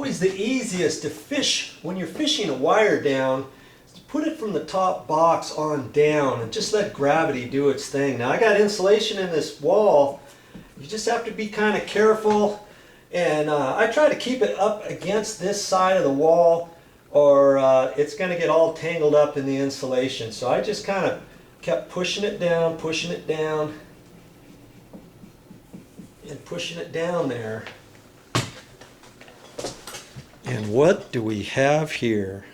always the easiest to fish when you're fishing a wire down. Put it from the top box on down and just let gravity do its thing. Now I got insulation in this wall. You just have to be kind of careful, and I try to keep it up against this side of the wall, or it's going to get all tangled up in the insulation. So I just kind of kept pushing it down, and pushing it down there. And what do we have here?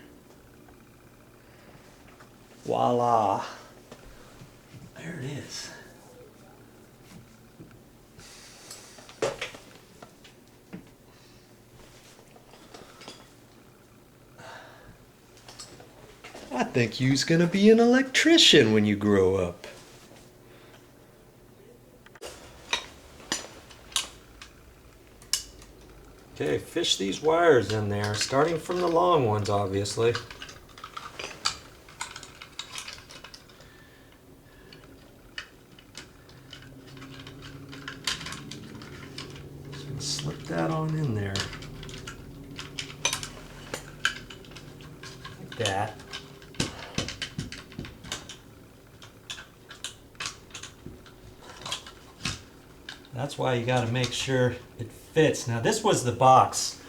Voila. There it is. I think you's gonna be an electrician when you grow up. Okay, fish these wires in there, starting from the long ones, obviously. Slip that on in there. Like that. That's why you got to make sure it fits. Now this was the box.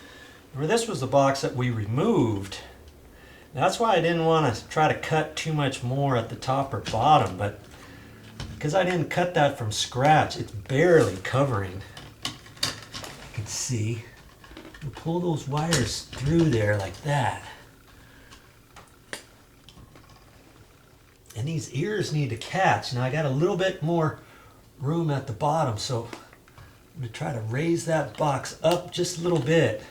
Remember, this was the box that we removed. Now, that's why I didn't want to try to cut too much more at the top or bottom, but because I didn't cut that from scratch, it's barely covering. You can see. You pull those wires through there like that. And these ears need to catch. Now I got a little bit more room at the bottom, so I'm going to try to raise that box up just a little bit.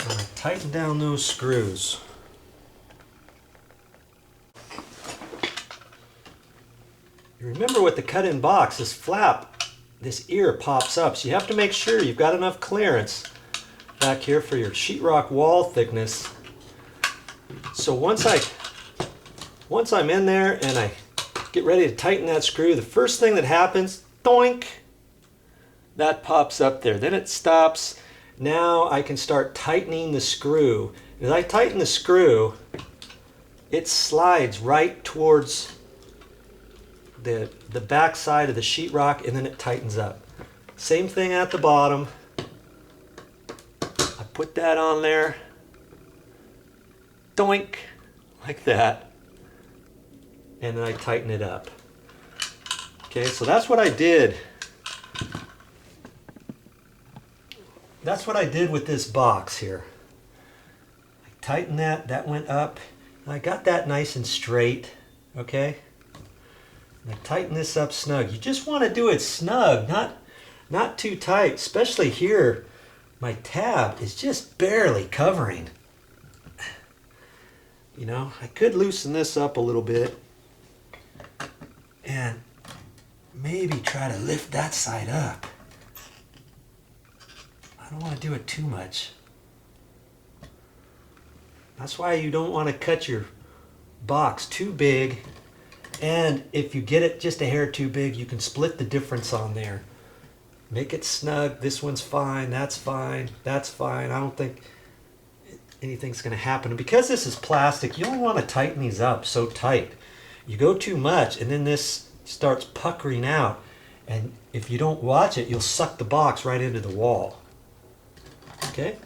I'm going to tighten down those screws. You remember with the cut-in box, this flap, this ear pops up, so you have to make sure you've got enough clearance back here for your sheetrock wall thickness. So once I'm in there and I get ready to tighten that screw, the first thing that happens, doink, that pops up there. Then it stops. Now I can start tightening the screw. As I tighten the screw, it slides right towards the back side of the sheetrock, and then it tightens up. Same thing at the bottom. I put that on there, doink, like that, and then I tighten it up. Okay, so that's what I did. That's what I did with this box here. I tightened that went up, and I got that nice and straight, okay? And I tighten this up snug. You just want to do it snug, not too tight, especially here. My tab is just barely covering. You know, I could loosen this up a little bit and maybe try to lift that side up. I don't want to do it too much. That's why you don't want to cut your box too big, and if you get it just a hair too big, you can split the difference on there. Make it snug. This one's fine, that's fine, that's fine. I don't think anything's going to happen. And because this is plastic, you only want to tighten these up so tight. You go too much and then this starts puckering out, and if you don't watch it, you'll suck the box right into the wall. Okay?